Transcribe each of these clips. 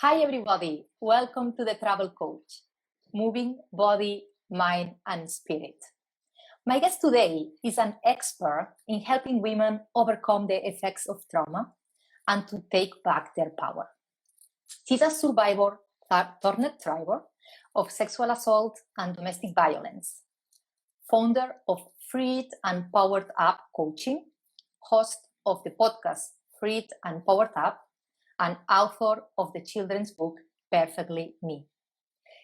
Hi, everybody. Welcome to the Travel Coach, moving body, mind, and spirit. My guest today is an expert in helping women overcome the effects of trauma and to take back their power. She's a survivor, turned thriver of sexual assault and domestic violence, founder of Freed and Powered Up Coaching, host of the podcast Freed and Powered Up, and author of the children's book Perfectly Me.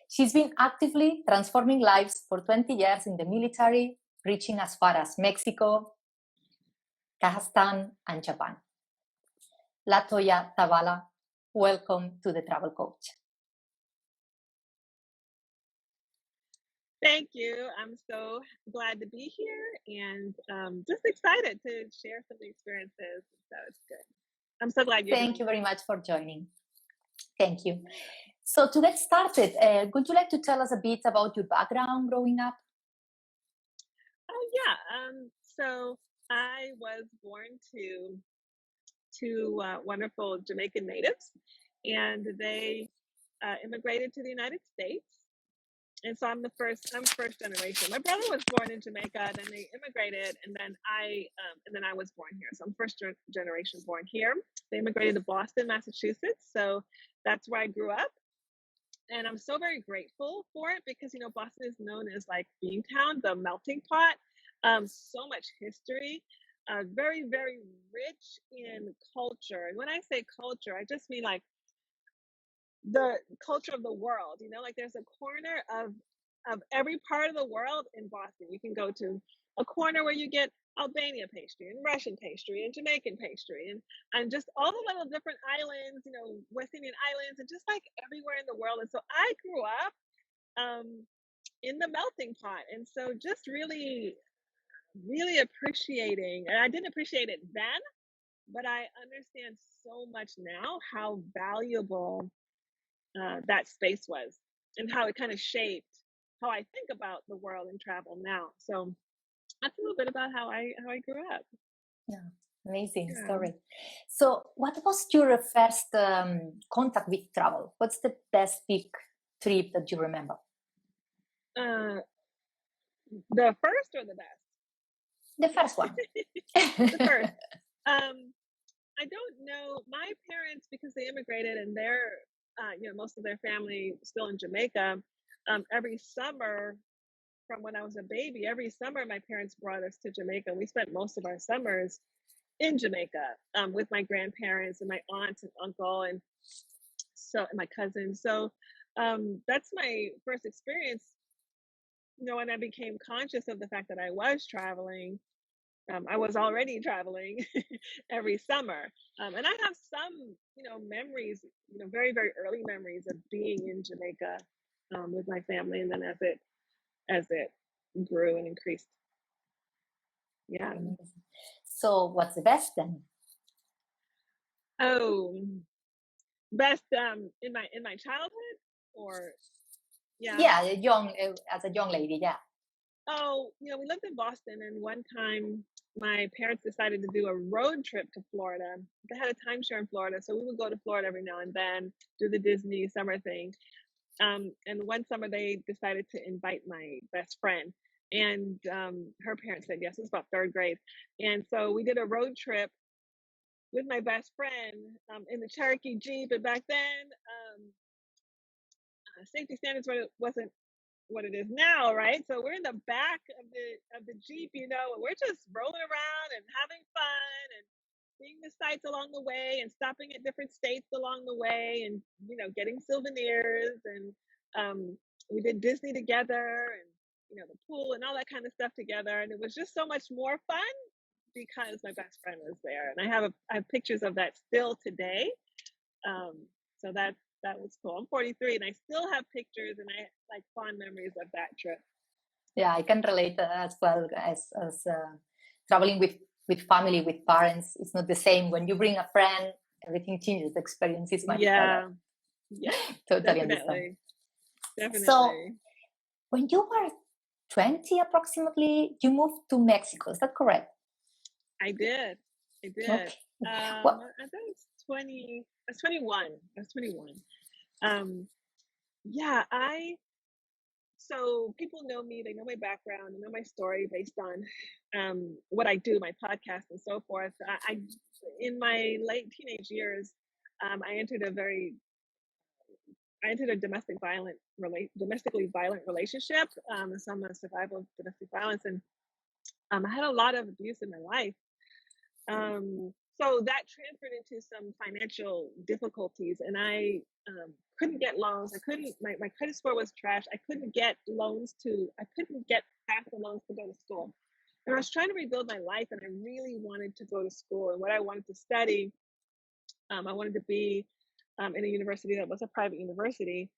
She's been actively transforming lives for 20 years in the military, reaching as far as Mexico, Kazakhstan, and Japan. LaToya Zavala, welcome to the Travel Coach. Thank you. I'm so glad to be here and just excited to share some experiences. So it's good. I'm so glad you're Thank you very much for joining. Thank you. So to get started, would you like to tell us a bit about your background growing up? Oh, yeah. So I was born to two wonderful Jamaican natives, and they immigrated to the United States. And so I'm first generation. My brother was born in Jamaica, then they immigrated, and then I was born here. So I'm first generation born here. They immigrated to Boston, Massachusetts. So that's where I grew up. And I'm so very grateful for it because, Boston is known as like Beantown, the melting pot. So much history, very, very rich in culture. And when I say culture, I just mean like the culture of the world, like there's a corner of every part of the world in Boston. You can go to a corner where you get Albania pastry and Russian pastry and Jamaican pastry and just all the little different islands, West Indian islands, and just like everywhere in the world. And so I grew up in the melting pot, and so just really, really appreciating, and I didn't appreciate it then, but I understand so much now how valuable that space was and how it kind of shaped how I think about the world and travel now. So that's a little bit about how I grew up. Yeah, amazing story. So what was your first contact with travel? What's the best big trip that you remember? The first or the best? The first one. The first. I don't know. My parents, because they immigrated and they're most of their family still in Jamaica, every summer from when I was a baby, every summer my parents brought us to Jamaica. We spent most of our summers in Jamaica with my grandparents and my aunts and uncle and my cousins. So that's my first experience. When I became conscious of the fact that I was traveling, I was already traveling every summer. And I have some, memories, very, very early memories of being in Jamaica with my family. And then as it grew and increased. Yeah. So what's the best then? Oh, best in my childhood or yeah, as a young lady, yeah. Oh, we lived in Boston, and one time my parents decided to do a road trip to Florida. They had a timeshare in Florida, so we would go to Florida every now and then, do the Disney summer thing. And one summer they decided to invite my best friend, and her parents said yes. It was about third grade, and so we did a road trip with my best friend in the Cherokee Jeep. And back then, safety standards wasn't what it is now, right? So we're in the back of the Jeep, and we're just rolling around and having fun and seeing the sights along the way and stopping at different states along the way and getting souvenirs, and we did Disney together and the pool and all that kind of stuff together, and it was just so much more fun because my best friend was there, and I have pictures of that still today. So that was cool. I'm 43 and I still have pictures and I like fond memories of that trip. Yeah, I can relate as well as traveling with family, with parents. It's not the same. When you bring a friend, everything changes. The experience is much better. Yeah, totally definitely. Definitely. So when you were 20 approximately, you moved to Mexico. Is that correct? I did. Okay. I think it's 20. I was 21. Yeah, so people know me, they know my background, they know my story based on what I do, my podcast and so forth. In my late teenage years, I entered a domestically violent relationship. So I'm a survivor of domestic violence, and I had a lot of abuse in my life. So that transferred into some financial difficulties, and I couldn't get loans. My credit score was trash. I couldn't get half the loans to go to school. And I was trying to rebuild my life, and I really wanted to go to school. And what I wanted to study, I wanted to be in a university that was a private university.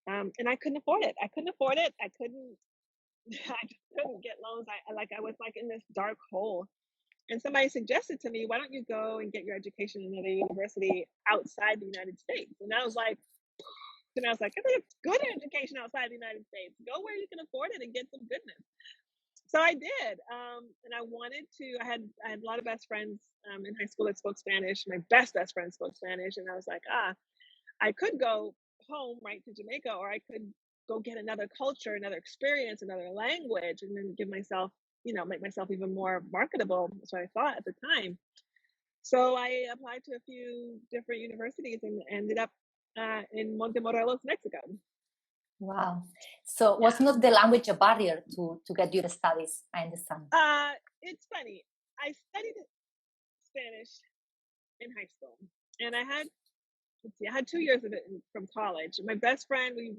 And I couldn't afford it. I couldn't, I just couldn't get loans. I was like in this dark hole. And somebody suggested to me, why don't you go and get your education in another university outside the United States? And I was like, I think it's good education outside the United States. Go where you can afford it and get some goodness. So I did. And I had a lot of best friends in high school that spoke Spanish. My best friend spoke Spanish. And I was like, I could go home, right, to Jamaica, or I could go get another culture, another experience, another language, and then give myself, make myself even more marketable. That's what I thought at the time. So I applied to a few different universities and ended up in Montemorelos, Mexico. Wow. So was not the language a barrier to get your studies? I understand. It's funny. I studied Spanish in high school, and I had 2 years of it from college. My best friend, we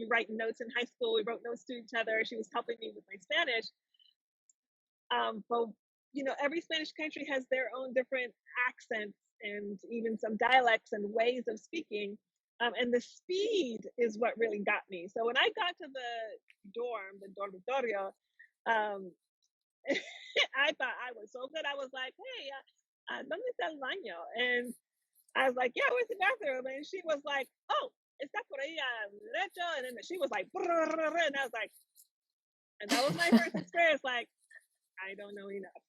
write notes in high school. We wrote notes to each other. She was helping me with my Spanish. But every Spanish country has their own different accents and even some dialects and ways of speaking. And the speed is what really got me. So when I got to the dormitorio, I thought I was so good. I was like, hey, ¿dónde está el baño? And I was like, yeah, where's the bathroom? And she was like, oh, está por ahí derecho. And then she was like, and I was like, and that was my first experience. Like, I don't know enough.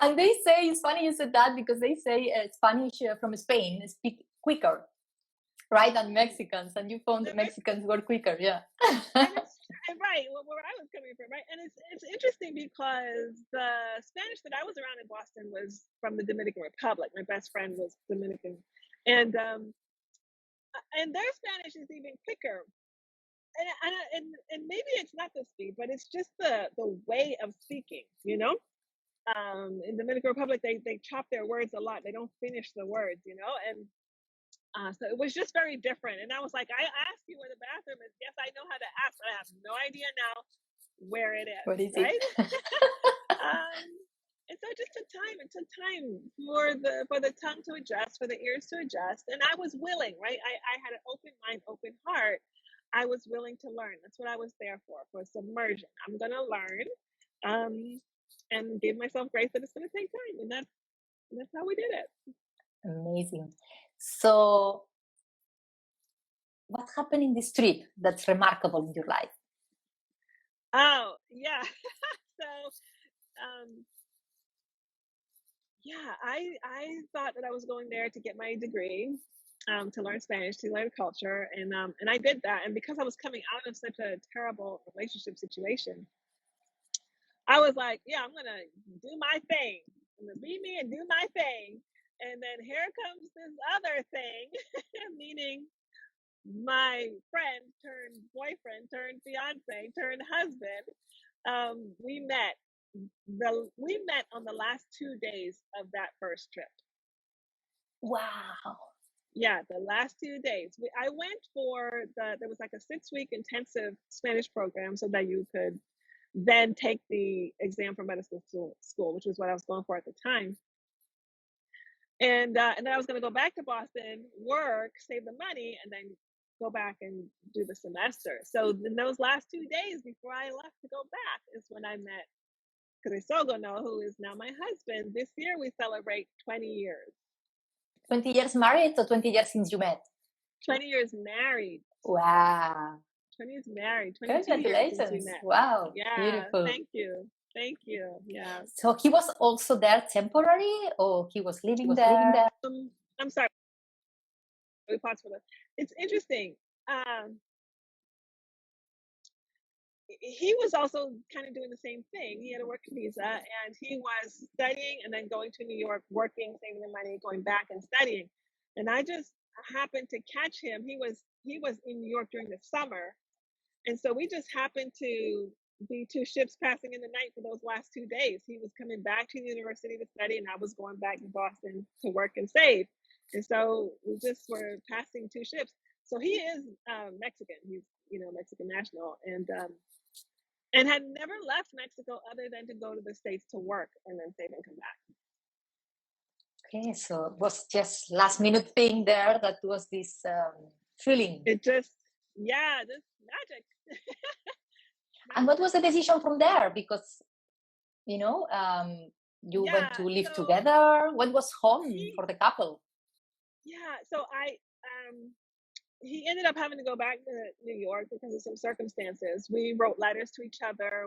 And they say, it's funny you said that, because they say Spanish from Spain speak quicker, right, than Mexicans, and you found the Mexicans were quicker, yeah. Right, where I was coming from, right? And it's interesting because the Spanish that I was around in Boston was from the Dominican Republic. My best friend was Dominican, and their Spanish is even quicker. And maybe it's not the speed, but it's just the way of speaking. In Dominican Republic, they chop their words a lot. They don't finish the words, and so it was just very different. And I was like, I asked you where the bathroom is. Yes, I know how to ask, but I have no idea now where it is. What is right? It? And so it just took time. It took time for the tongue to adjust, for the ears to adjust. And I was willing, right? I had an open mind, open heart. I was willing to learn. That's what I was there for submersion. I'm going to learn and give myself grace that it's going to take time. And that's how we did it. Amazing. So what happened in this trip that's remarkable in your life? Oh, yeah. So, I thought that I was going there to get my degree, to learn Spanish, to learn culture. And I did that. And because I was coming out of such a terrible relationship situation, I was like, yeah, I'm going to do my thing. I'm going to be me and do my thing. And then here comes this other thing, meaning my friend turned boyfriend, turned fiance, turned husband. We met on the last 2 days of that first trip. Wow. Yeah, the last 2 days. I went there was like a 6-week intensive Spanish program so that you could then take the exam for medical school, which was what I was going for at the time. And then I was going to go back to Boston, work, save the money, and then go back and do the semester. So in those last 2 days before I left to go back is when I met Crisogono, who is now my husband. This year we celebrate 20 years. 20 years married or 20 years since you met? 20 years married. Wow. 20 years married. 22 years since we met. Wow. Yeah. Beautiful. Thank you. Yeah. So he was also there temporary, or he was living there? I'm sorry. we paused for the. It's interesting. Um, he was also kind of doing the same thing. He had a work visa and he was studying and then going to New York, working, saving the money, going back and studying. And I just happened to catch him. He was in New York during the summer. And so we just happened to be two ships passing in the night for those last 2 days. He was coming back to the university to study and I was going back to Boston to work and save. And so we just were passing two ships. So he is Mexican. He's, Mexican national. And had never left Mexico other than to go to the States to work and then save and come back. Okay, so it was just last minute thing there that was this feeling. It just, this magic. And what was the decision from there? Because, you went to live together. What was home for the couple? Yeah, so he ended up having to go back to New York because of some circumstances. We wrote letters to each other.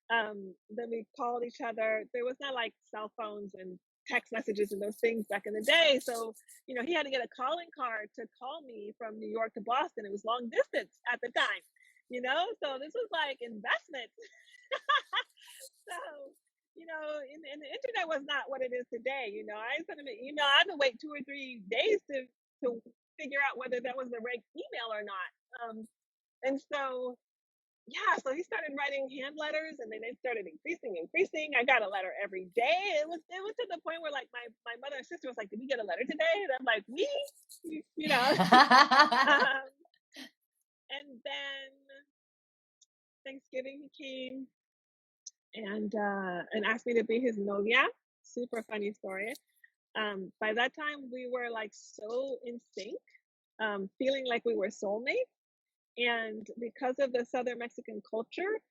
Then we called each other. There was not like cell phones and text messages and those things back in the day. So, he had to get a calling card to call me from New York to Boston. It was long distance at the time, so this was like investment. So, and the internet was not what it is today. I sent him an email. I had to wait 2 or 3 days to figure out whether that was the right email or not. And so, so he started writing hand letters, and then it started increasing. I got a letter every day. It was to the point where like my mother and sister was like, "Did we get a letter today?" And I'm like, And then Thanksgiving he came and asked me to be his novia. Super funny story. By that time we were like so in sync, feeling like we were soulmates. And because of the Southern Mexican culture,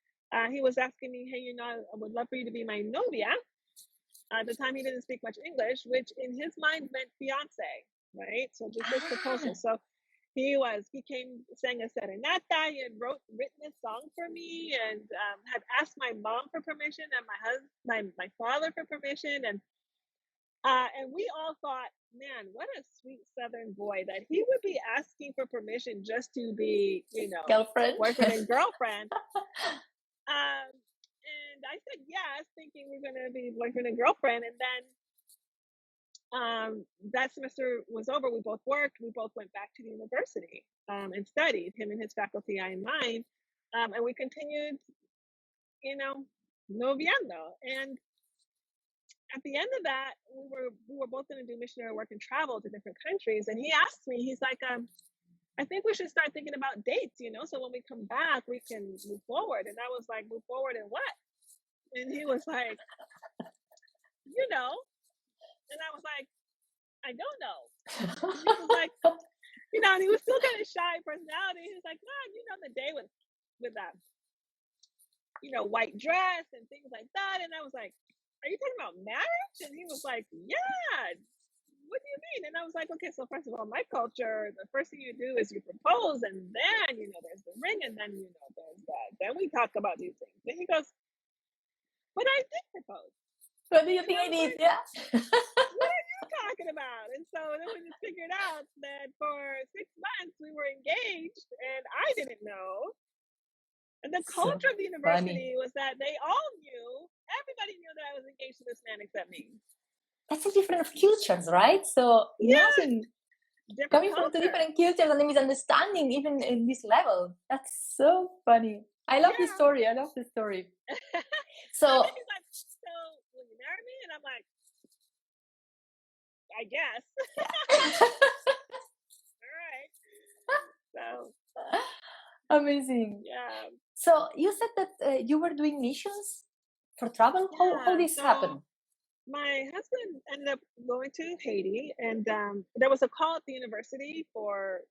he was asking me, "Hey, I would love for you to be my novia." At the time, he didn't speak much English, which in his mind meant fiance, right? So just his proposal. So he came, sang a serenata. He had written a song for me, and had asked my mom for permission and my father for permission, and we all thought, man, what a sweet Southern boy that he would be asking for permission just to be, girlfriend, boyfriend and girlfriend. And I said yes, thinking we're going to be boyfriend and girlfriend. And then that semester was over. We both worked. We both went back to the university and studied, him and his faculty, I and mine. And we continued, noviando. And at the end of that, we were both going to do missionary work and travel to different countries. And he asked me, he's like, I think we should start thinking about dates, so when we come back, we can move forward. And I was like, move forward in what? And he was like, and I was like, I don't know. And he was like, and he was still kind of shy personality. He was like, man, the day with that, white dress and things like that. And I was like, are you talking about marriage? And he was like, yeah, what do you mean? And I was like, okay, so first of all, my culture, the first thing you do is you propose, and then, there's the ring, and then, there's that. Then we talk about these things. And he goes, but I did propose. What do you think I did? Yeah. What are you talking about? And so then we just figured out that for 6 months we were engaged, and I didn't know. And the culture of the university was that they all knew, everybody knew that I was engaged to this man except me. That's a different cultures, right? So imagine coming from two different cultures and the misunderstanding even in this level. That's so funny. I love this story. So he's like, so will you marry me? And I'm like, I guess. All right. So amazing. Yeah. So you said that you were doing missions for travel. How this happened? My husband ended up going to Haiti, and there was a call at the university for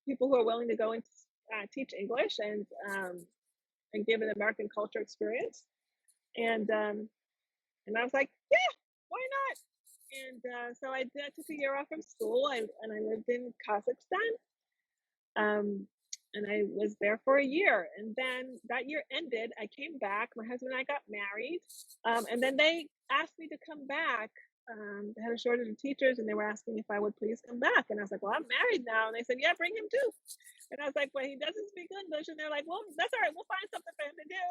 people who are willing to go and teach English and give an American culture experience. And I was like, yeah, why not? And so I took a year off from school, and I lived in Kazakhstan. And I was there for a year, and then that year ended. I came back. My husband and I got married, and then they asked me to come back they had a shortage of teachers, and they were asking if I would please come back. And I was like, well, I'm married now. And they said, yeah, bring him too. And I was like, but he doesn't speak English. And they're like, well, that's all right. We'll find something for him to do.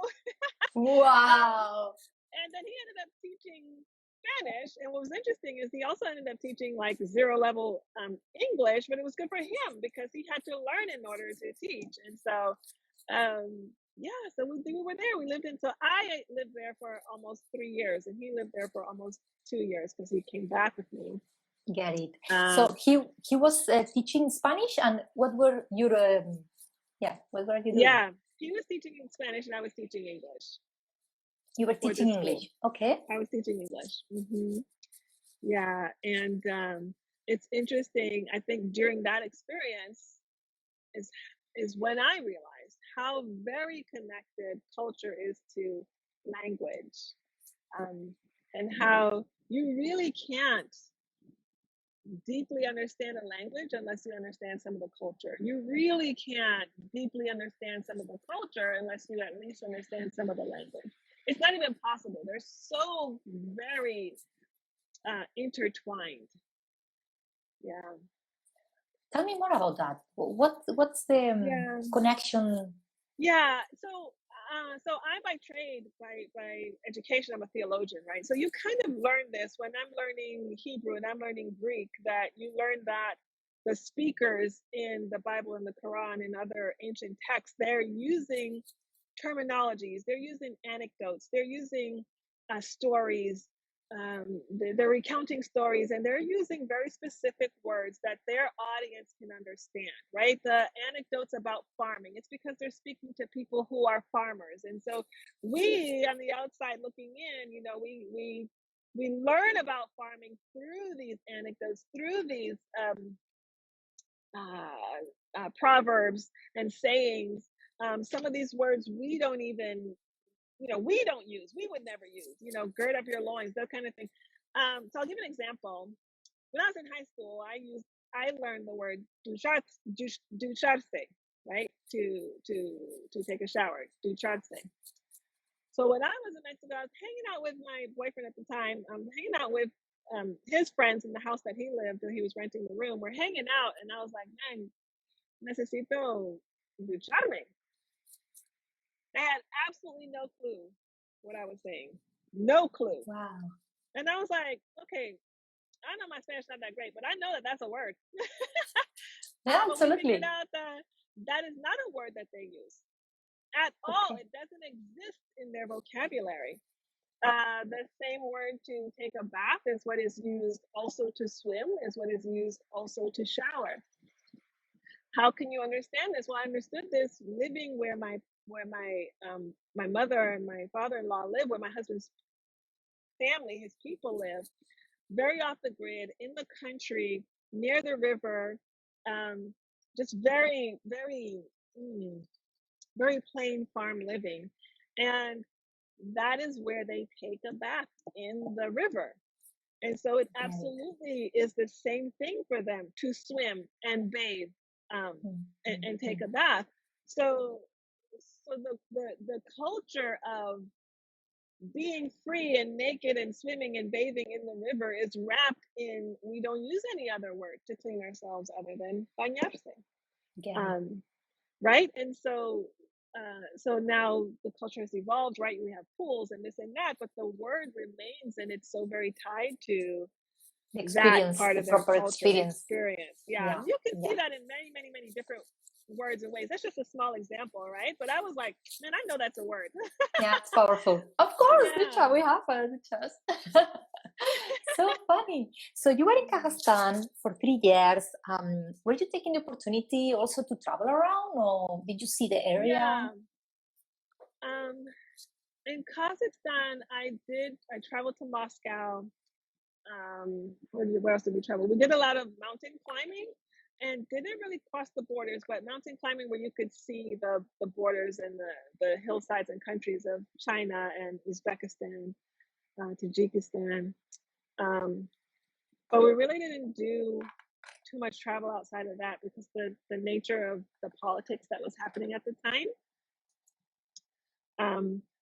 um, Wow. and then he ended up teaching Spanish. And what was interesting is he also ended up teaching like 0 level English, but it was good for him because he had to learn in order to teach. And so, yeah, so we were there. We lived in, so I lived there for almost 3 years, and he lived there for almost 2 years because he came back with me. Get it. Um, So he was teaching Spanish, and what were your what were you doing? yeah, he was teaching in Spanish, and I was teaching English. You were for the teaching school. English. Okay. I was teaching English. Yeah, and it's interesting. I think during that experience is when I realized how very connected culture is to language, and how you really can't deeply understand a language unless you understand some of the culture. You really can't deeply understand some of the culture unless you at least understand some of the language. It's not even possible. They're so very intertwined. Yeah. Tell me more about that. What's the connection? Yeah. So I'm by trade, by education, I'm a theologian, right? So you kind of learn this when I'm learning Hebrew and I'm learning Greek, that you learn that the speakers in the Bible and the Quran and other ancient texts, they're using terminologies, they're using anecdotes, they're using stories, they're recounting stories, and they're using very specific words that their audience can understand, right? The anecdotes about farming, it's because they're speaking to people who are farmers. And so we on the outside looking in, we learn about farming through these anecdotes, through these proverbs and sayings. Some of these words we don't even, we don't use, we would never use, gird up your loins, that kind of thing. So I'll give an example. When I was in high school, I learned the word ducharse, right? To take a shower, ducharse. So when I was in Mexico, I was hanging out with my boyfriend at the time. Hanging out with his friends in the house that he lived, and he was renting the room. We're hanging out, and I was like, man, necesito ducharme. They had absolutely no clue what I was saying. No clue. Wow. And I was like, okay, I know my Spanish not that great, but I know that that's a word. Yeah, But we absolutely. figured out that that is not a word that they use at all. Okay. It doesn't exist in their vocabulary. The same word to take a bath is what is used also to swim, is what is used also to shower. How can you understand this? Well, I understood this living where my mother and my father-in-law live, where my husband's family, his people live, very off the grid, in the country, near the river, just very, very, very plain farm living. And that is where they take a bath, in the river. And so it absolutely is the same thing for them to swim and bathe, and take a bath. So the culture of being free and naked and swimming and bathing in the river is wrapped in, we don't use any other word to clean ourselves other than bañarse. Right? And so now the culture has evolved, right? We have pools and this and that, but the word remains, and it's so very tied to The that experience, part the of their proper culture, the experience. experience. Yeah. And you can see that in many, many, many different words and ways. That's just a small example, right? But I was like, man, I know that's a word. Yeah, it's powerful. Of course, Yeah. we have a chance. So funny. So you were in Kazakhstan for 3 years. Were you taking the opportunity also to travel around, or did you see the area? Yeah. In Kazakhstan, I traveled to Moscow. Where else did we travel? We did a lot of mountain climbing, and didn't really cross the borders, but mountain climbing where you could see the borders and the hillsides and countries of China and Uzbekistan, Tajikistan. But we really didn't do too much travel outside of that because the nature of the politics that was happening at the time.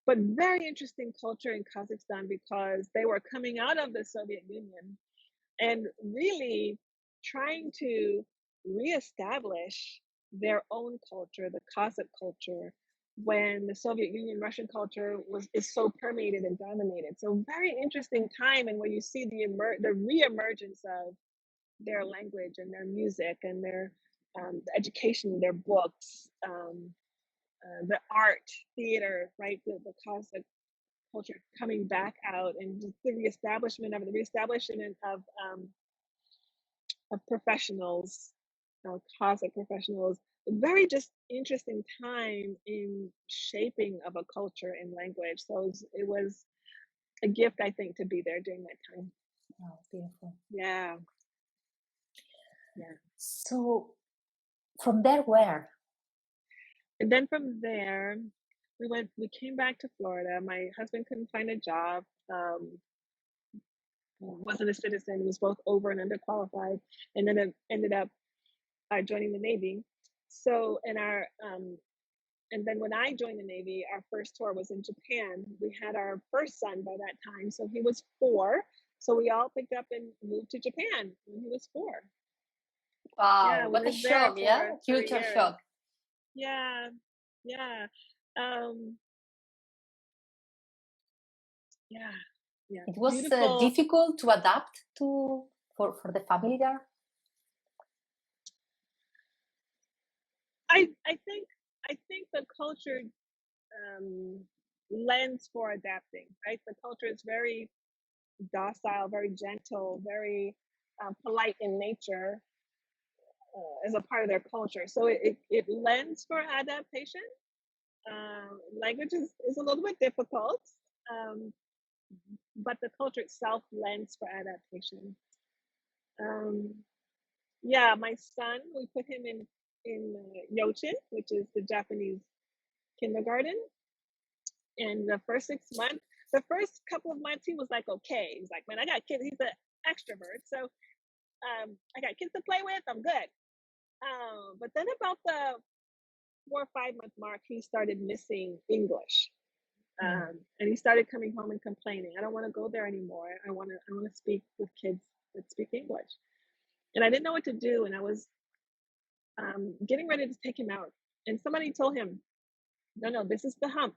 but very interesting culture in Kazakhstan because they were coming out of the Soviet Union and really trying to reestablish their own culture, the Kazakh culture, when the Soviet Union, Russian culture is so permeated and dominated. So very interesting time, and where you see the reemergence of their language and their music and their education, their books, the art, theater, right? The Kazakh culture coming back out, and just the reestablishment of professionals, Kazakh professionals. Very just interesting time in shaping of a culture and language. So it was a gift, I think, to be there during that time. Oh, beautiful. Yeah. Yeah. So from there, where? And then from there, we came back to Florida. My husband couldn't find a job, wasn't a citizen, was both over and underqualified, and then it ended up joining the Navy. So, and then when I joined the Navy, our first tour was in Japan. We had our first son by that time, so he was 4. So we all picked up and moved to Japan when he was 4. Yeah, Wow, we what a lived there shock, yeah? for 3 Culture years. shock. Yeah, yeah, um, yeah, yeah. It was Beautiful. difficult to adapt to for the family there. I think the culture lends for adapting, right? The culture is very docile, very gentle, very polite in nature as a part of their culture. So it lends for adaptation. Language is a little bit difficult, um, but the culture itself lends for adaptation. Um, yeah, my son, we put him in Yochin, which is the Japanese kindergarten. And the first 6 months, the first couple of months, he was like, okay. He's like, man, I got kids. He's an extrovert. So I got kids to play with. I'm good. But then about the 4 or 5 month mark, he started missing English. And he started coming home and complaining, I don't want to go there anymore. I want to speak with kids that speak English. And I didn't know what to do. And I was getting ready to take him out. And somebody told him, no, this is the hump.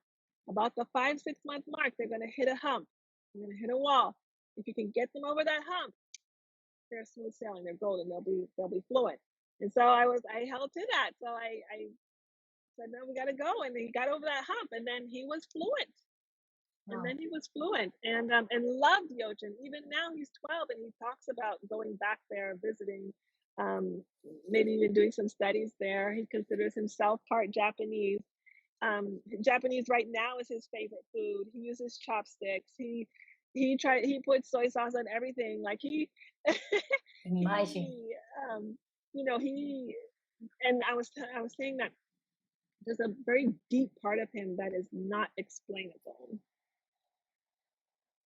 About the 5-6 month mark, they're going to hit a hump. They're going to hit a wall. If you can get them over that hump, they're smooth sailing. They're golden. They'll be fluent. And so I held to that. So I said, no, we got to go. And he got over that hump, and then he was fluent. Wow. And then he was fluent and loved Yochin. Even now he's 12 and he talks about going back there, visiting, maybe even doing some studies there. He considers himself part Japanese. Japanese right now is his favorite food. He uses chopsticks. He puts soy sauce on everything. Like Imagine. and I was saying that there's a very deep part of him that is not explainable.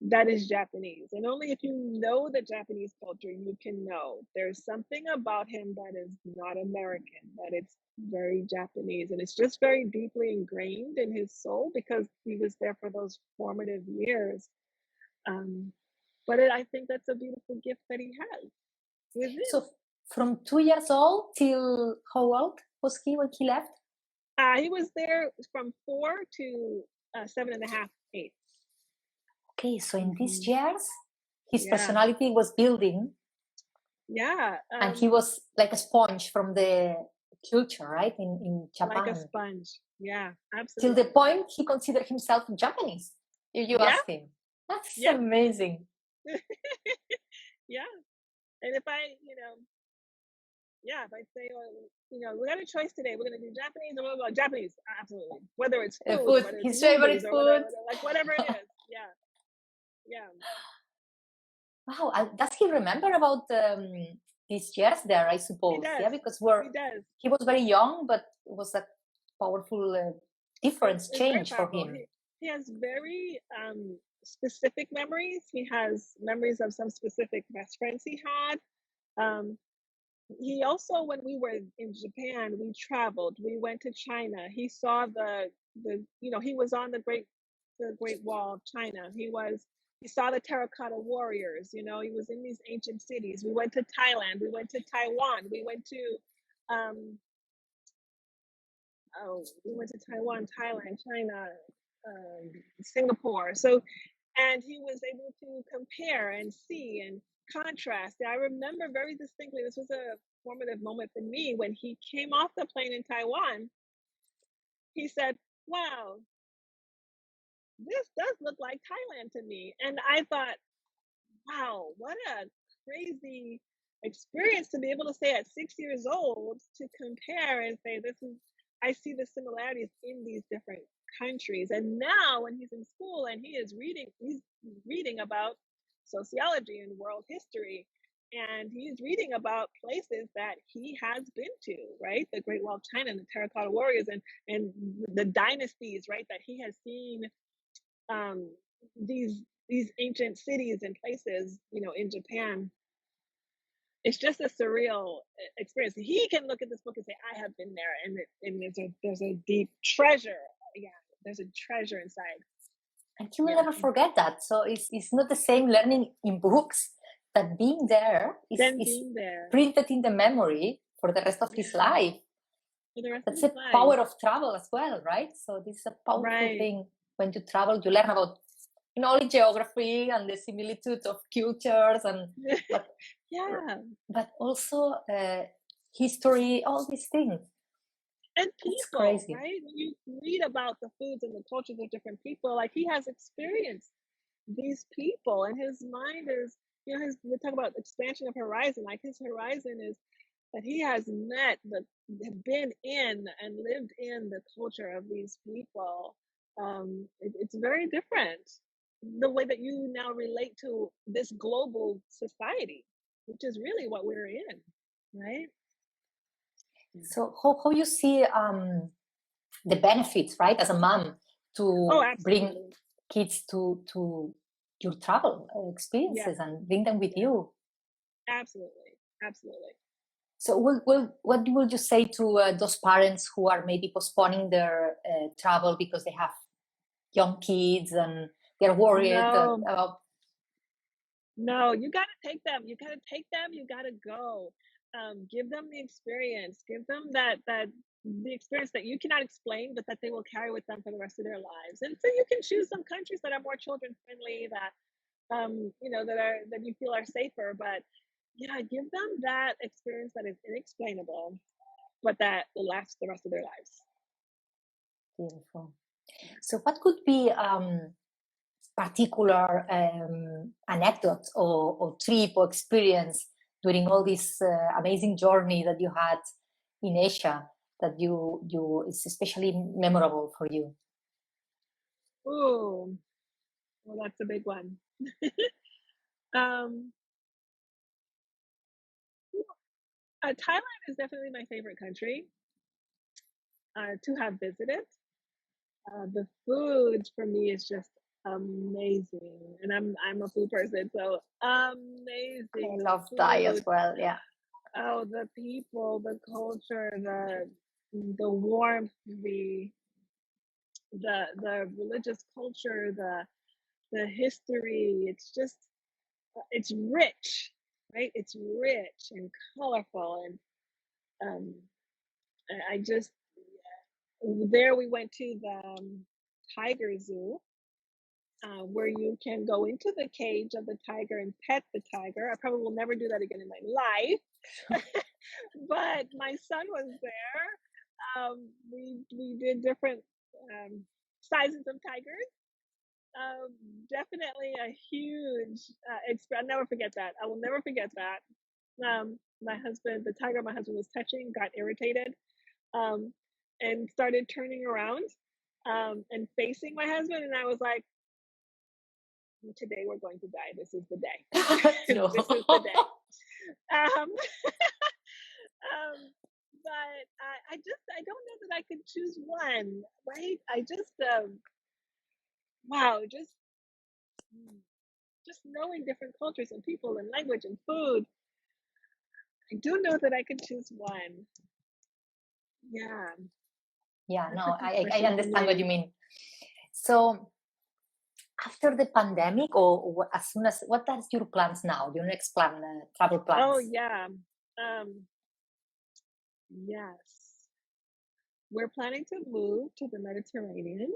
That is Japanese. And only if you know the Japanese culture, you can know there's something about him that is not American, that it's very Japanese. And it's just very deeply ingrained in his soul because he was there for those formative years. But I think that's a beautiful gift that he has within. So from 2 years old till how old was he when he left? He was there from 4 to 7.5, 8. Okay, so in these years, his Yeah. personality was building. Yeah. And he was like a sponge from the culture, right? In Japan. Like a sponge. Yeah, absolutely. Till the point he considered himself Japanese. You asked him. That's amazing. Yeah. And if I say, we got a choice today, we're going to do Japanese or blah, blah, blah. Japanese, absolutely. Whether it's food, whether it's his favorite food. Whatever it is. Yeah. Yeah. Wow. Does he remember about these years there, I suppose? He does. Yeah, because he was very young, but it was a powerful difference, change for him. He has very specific memories. He has memories of some specific best friends he had. He also, when we were in Japan, we traveled. We went to China. He saw he was on the Great the Great Wall of China. He saw the terracotta warriors. You know, he was in these ancient cities. We went to Thailand. We went to Taiwan. We went to Taiwan, Thailand, China, Singapore. So, and he was able to compare and see and contrast. I remember very distinctly, this was a formative moment for me when he came off the plane in Taiwan. He said, "Wow, this does look like Thailand to me." And I thought, wow, what a crazy experience to be able to say at 6 years old, to compare and say, I see the similarities in these different countries. And now when he's in school and he's reading about sociology and world history, and he's reading about places that he has been to, right? The Great Wall of China and the terracotta warriors and the dynasties, right? That he has seen these ancient cities and places, you know, in Japan. It's just a surreal experience. He can look at this book and say, "I have been there," and there's a deep treasure. Yeah, there's a treasure inside. And he will never forget that. So it's not the same learning in books, that being there is printed in the memory for the rest of his life. That's the power of travel as well, right? So this is a powerful thing. When you travel, you learn about not only geography and the similitudes of cultures, but also history, all these things. And people, right? You read about the foods and the cultures of different people. Like, he has experienced these people, and his mind is, you know, we talk about expansion of horizon. Like, his horizon is that he has been in and lived in the culture of these people. It's very different, the way that you now relate to this global society, which is really what we're in, right? So how you see the benefits, right, as a mom, to bring kids to your travel experiences and bring them with you? Absolutely. So what would you say to those parents who are maybe postponing their travel because they have young kids and they're worried about? No, you got to take them. You got to go. Give them the experience. Give them the experience that you cannot explain, but that they will carry with them for the rest of their lives. And so you can choose some countries that are more children friendly, that you know, that you feel are safer. But yeah, give them that experience that is inexplainable, but that will last the rest of their lives. Beautiful. So what could be particular anecdotes or trip or experience during all this amazing journey that you had in Asia that you is especially memorable for you? Oh, well, that's a big one. Thailand is definitely my favorite country to have visited. The food for me is just amazing, and I'm a food person, so amazing. I love Thai as well. Yeah. Oh, the people, the culture, the warmth, the religious culture, the history. It's rich, right? It's rich and colorful, and I just there we went to the tiger zoo, where you can go into the cage of the tiger and pet the tiger. I probably will never do that again in my life, but my son was there. We did different sizes of tigers. Definitely a huge I'll never forget that. I will never forget that. My husband, the tiger my husband was touching, got irritated, and started turning around and facing my husband, and I was like, "Today we're going to die. This is the day. This is the day." But I don't know that I could choose one, right? I just wow, just knowing different cultures and people and language and food. I don't know that I could choose one. Yeah. Yeah, no, I understand what you mean. So after the pandemic, or as soon as, what are your plans now? Your next plan, travel plans? Oh yeah. Yes. We're planning to move to the Mediterranean.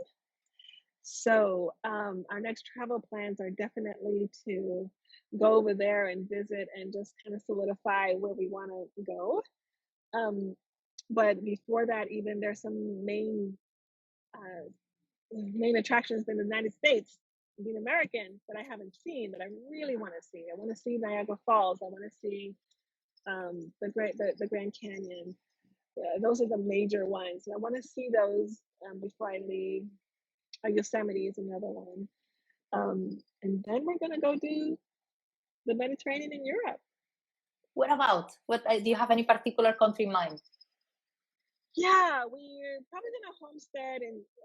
So our next travel plans are definitely to go over there and visit and just kind of solidify where we want to go. But before that, even there's some main attractions in the United States, being American, that I haven't seen that I really want to see. I want to see Niagara Falls. I want to see the Grand Canyon. Those are the major ones. I want to see those before I leave. Yosemite is another one. And then we're going to go do the Mediterranean in Europe. What about? Do you have any particular country in mind? Yeah, we're probably going to homestead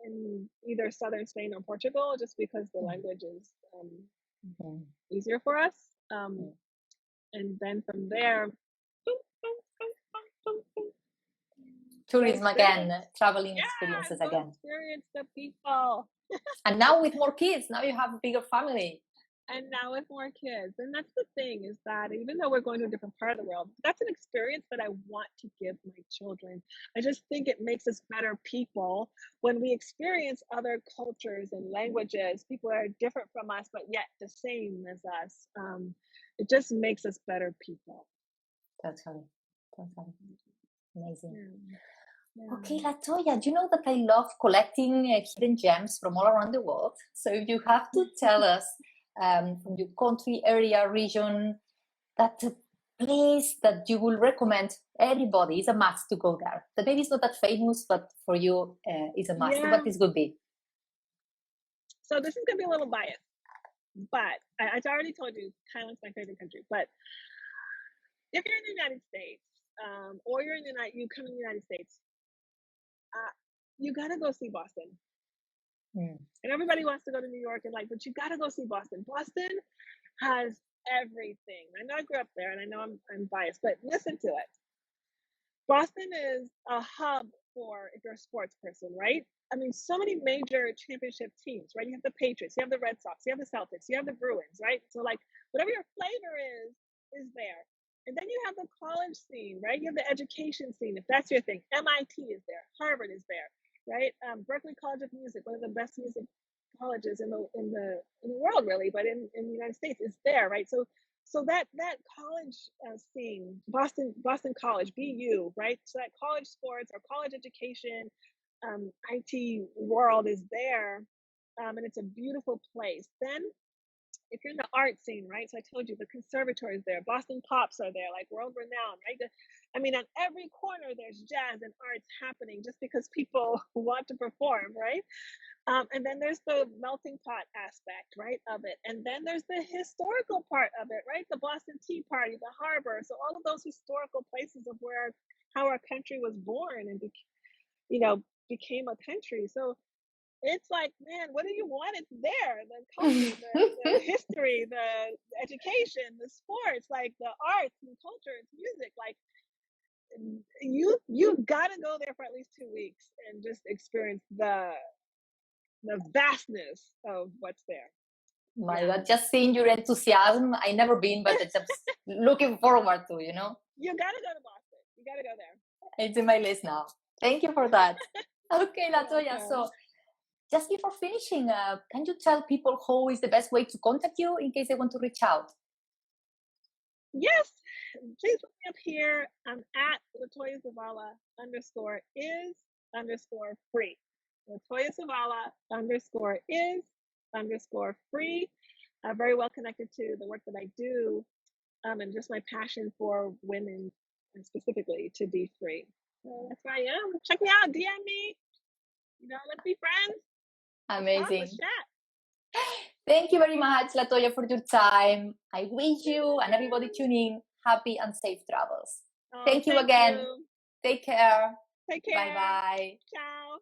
in either southern Spain or Portugal, just because the language is easier for us. And then from there, tourism again, traveling experiences again. Experience the people. And now with more kids, now you have a bigger family. And now with more kids. And that's the thing, is that even though we're going to a different part of the world, that's an experience that I want to give my children. I just think it makes us better people when we experience other cultures and languages. People are different from us, but yet the same as us. It just makes us better people. Totally. Amazing. Yeah. Okay, LaToya, do you know that I love collecting hidden gems from all around the world? So if you have to tell us from your country, area, region, that place that you will recommend everybody, is a must to go there. That maybe it's not that famous, but for you is a must. What this would be? So this is going to be a little biased, but I already told you Thailand's my favorite country. But if you're in the United States, or you come in the United States, you got to go see Boston. And everybody wants to go to New York, but you got to go see Boston. Boston has everything. I know I grew up there, and I know I'm biased, but listen to it. Boston is a hub for, if you're a sports person, right? I mean, so many major championship teams, right? You have the Patriots, you have the Red Sox, you have the Celtics, you have the Bruins, right? So whatever your flavor is there. And then you have the college scene, right? You have the education scene, if that's your thing. MIT is there, Harvard is there, right? Berklee College of Music, one of the best music colleges in the world, really, but in the United States, is there, right? So that college scene, Boston College, BU, right? So that college sports or college education, IT world is there, and it's a beautiful place. Then, if you're in the art scene, right? So I told you the conservatory is there, Boston Pops are there, like world renowned, right? I mean, on every corner there's jazz and arts happening, just because people want to perform, right? And then there's the melting pot aspect, right, of it. And then there's the historical part of it, right? The Boston Tea Party, the harbor. So all of those historical places of how our country was born and became a country. So it's like, man, what do you want? It's there. The culture, the history, the education, the sports, like the arts and culture and music. Like, you've got to go there for at least 2 weeks and just experience the vastness of what's there. My God, just seeing your enthusiasm. I never been, but it's just looking forward to, You gotta go to Boston. You gotta go there. It's in my list now. Thank you for that. Okay, LaToya, so just before finishing, can you tell people how is the best way to contact you in case they want to reach out? Yes, please look me up here. I'm at LaToya Zavala _is_free. LaToya Zavala _is_free. Very well connected to the work that I do, and just my passion for women, specifically, to be free. So that's where I am. Check me out. DM me. Let's be friends. Amazing. Let's chat. Thank you very much, LaToya, for your time. I wish you and everybody tuning happy and safe travels. Thank you again. Take care. Take care. Bye-bye. Ciao.